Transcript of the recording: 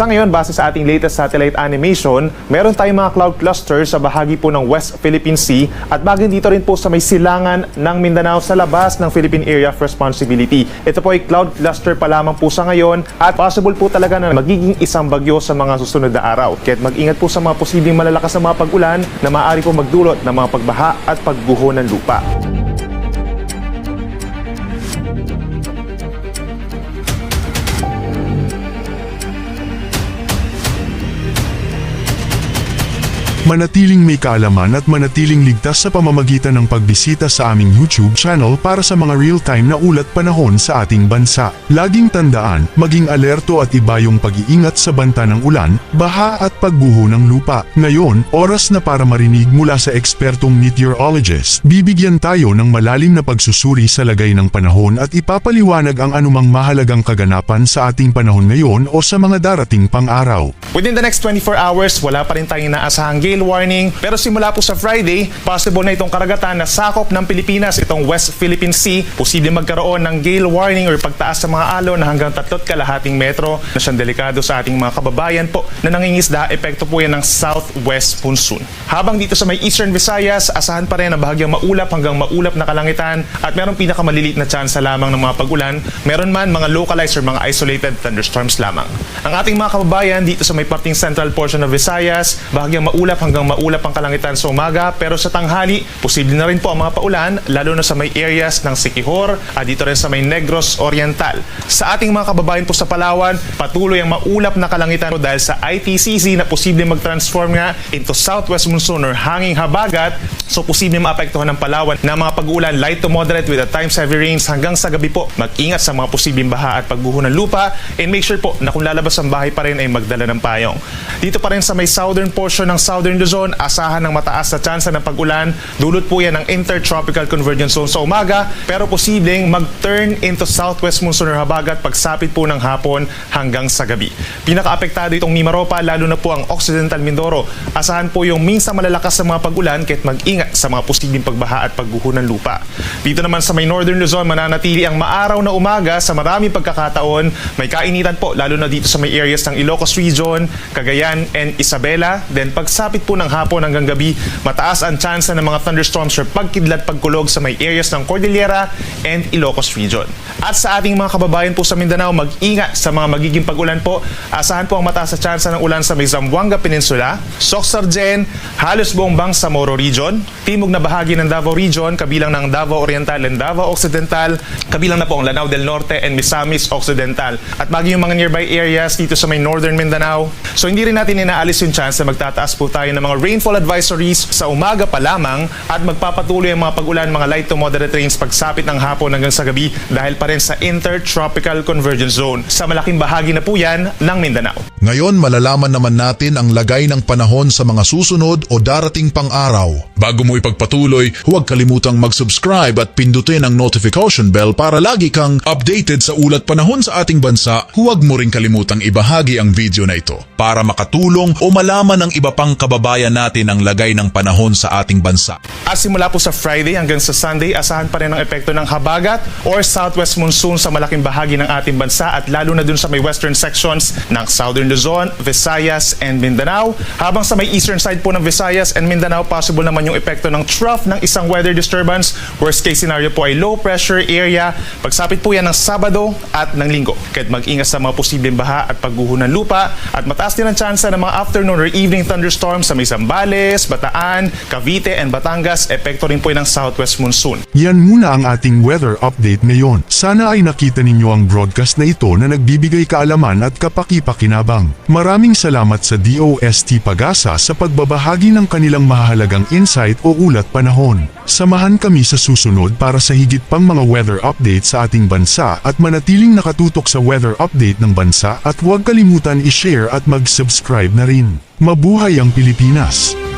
sa ngayon, base sa ating latest satellite animation, meron tayong mga cloud cluster sa bahagi po ng West Philippine Sea at bagay dito rin po sa may silangan ng Mindanao sa labas ng Philippine Area of Responsibility. Ito po ay cloud cluster pa lamang po sa ngayon at possible po talaga na magiging isang bagyo sa mga susunod na araw. Kaya mag-ingat po sa mga posibleng malalakas na mga pag-ulan na maaari po magdulot ng mga pagbaha at pagguho ng lupa. Manatiling may kaalaman at manatiling ligtas sa pamamagitan ng pagbisita sa aming YouTube channel para sa mga real-time na ulat panahon sa ating bansa. Laging tandaan, maging alerto at iba yung pag-iingat sa banta ng ulan, baha at pagguho ng lupa. Ngayon, oras na para marinig mula sa ekspertong meteorologist. Bibigyan tayo ng malalim na pagsusuri sa lagay ng panahon at ipapaliwanag ang anumang mahalagang kaganapan sa ating panahon ngayon o sa mga darating pang-araw. Within the next 24 hours, wala pa rin tayong inaasahang gale warning. Pero simula po sa Friday, possible na itong karagatan na sakop ng Pilipinas, itong West Philippine Sea. Posible magkaroon ng gale warning or pagtaas sa mga alon na hanggang 3.5 metro na siyang delikado sa ating mga kababayan po na nangingisda. Epekto po yan ng southwest monsoon. Habang dito sa may Eastern Visayas, asahan pa rin na bahagyang maulap hanggang maulap na kalangitan at merong pinakamaliliit na tsansa lamang ng mga pag-ulan. Meron man mga localized or mga isolated thunderstorms lamang. Ang ating mga kababayan dito sa may parting central portion of Visayas, bahagyang maulap hanggang maulap ang kalangitan sa umaga, pero sa tanghali, posible na rin po ang mga paulan, lalo na sa may areas ng Siquijor at dito rin sa may Negros Oriental. Sa ating mga kababayan po sa Palawan, patuloy ang maulap na kalangitan dahil sa ITCZ na posible mag-transform nga into southwest monsoon or hanging habagat, so posible maapektuhan ng Palawan na mga pag-ulan light to moderate with at times heavy rains hanggang sa gabi po. Mag-ingat sa mga posibleng baha at pagguho ng lupa and make sure po na kung lalabas ang bahay pa rin ay magdala ng payong. Dito pa rin sa may southern portion ng Southern Luzon, asahan ng mataas na tsansa ng pag-ulan. Dulot po yan ng intertropical convergence zone sa umaga, pero posibleng mag-turn into southwest monsoon or habagat pagsapit po ng hapon hanggang sa gabi. Pinaka-apektado itong Mimaropa, lalo na po ang Occidental Mindoro. Asahan po yung minsan malalakas na mga pag-ulan kahit mag-ingat sa mga posibleng pagbaha at pagguho ng lupa. Dito naman sa may Northern Luzon, mananatili ang maaraw na umaga sa maraming pagkakataon. May kainitan po, lalo na dito sa may areas ng Ilocos Region, Cagayan and Isabela. Then pagsapit po ng hapon hanggang gabi, mataas ang tsansa ng mga thunderstorms or pagkidlat pagkulog sa may areas ng Cordillera and Ilocos Region. At sa ating mga kababayan po sa Mindanao, mag-ingat sa mga magiging pag-ulan po. Asahan po ang mataas na tsansa ng ulan sa may Zamboanga Peninsula, Soc-Sargen, halos buong Bangsamoro Region, timog na bahagi ng Davao Region, kabilang ng Davao Oriental and Davao Occidental, kabilang na po ang Lanao del Norte and Misamis Occidental. At maging yung mga nearby areas dito sa may Northern Mindanao. So hindi rin natin inaalis yung chance na magtataas po tayo ng mga rainfall advisories sa umaga pa lamang at magpapatuloy ang mga pag-ulan, mga light to moderate rains pagsapit ng hapon hanggang sa gabi dahil pa rin sa intertropical convergence zone. Sa malaking bahagi na po yan ng Mindanao. Ngayon malalaman naman natin ang lagay ng panahon sa mga susunod o darating pang araw. Bago mo ipagpatuloy, huwag kalimutang mag-subscribe at pindutin ang notification bell para lagi kang updated sa ulat panahon sa ating bansa. Huwag mo rin kalimutang ibahagi ang video na ito para makatulong o malaman ng iba pang kababayan natin ang lagay ng panahon sa ating bansa. At simula po sa Friday hanggang sa Sunday, asahan pa rin ang epekto ng habagat or southwest monsoon sa malaking bahagi ng ating bansa at lalo na dun sa may western sections ng Southern Luzon, Visayas, and Mindanao. Habang sa may eastern side po ng Visayas and Mindanao, possible naman yung epekto ng trough ng isang weather disturbance. Worst case scenario po ay low pressure area. Pagsapit po yan ng Sabado at ng Linggo. Kahit mag-ingat sa mga posibleng baha at pagguho ng lupa at mataas din ang tsansa ng mga afternoon or evening thunderstorms sa may Zambales, Bataan, Cavite, and Batangas. Epekto rin po yan ng southwest monsoon. Yan muna ang ating weather update ngayon. Sana ay nakita ninyo ang broadcast na ito na nagbibigay kaalaman at kapaki-pakinabang. Maraming salamat sa DOST Pag-asa sa pagbabahagi ng kanilang mahalagang insight o ulat panahon. Samahan kami sa susunod para sa higit pang mga weather update sa ating bansa at manatiling nakatutok sa weather update ng bansa at huwag kalimutan i-share at mag-subscribe na rin. Mabuhay ang Pilipinas!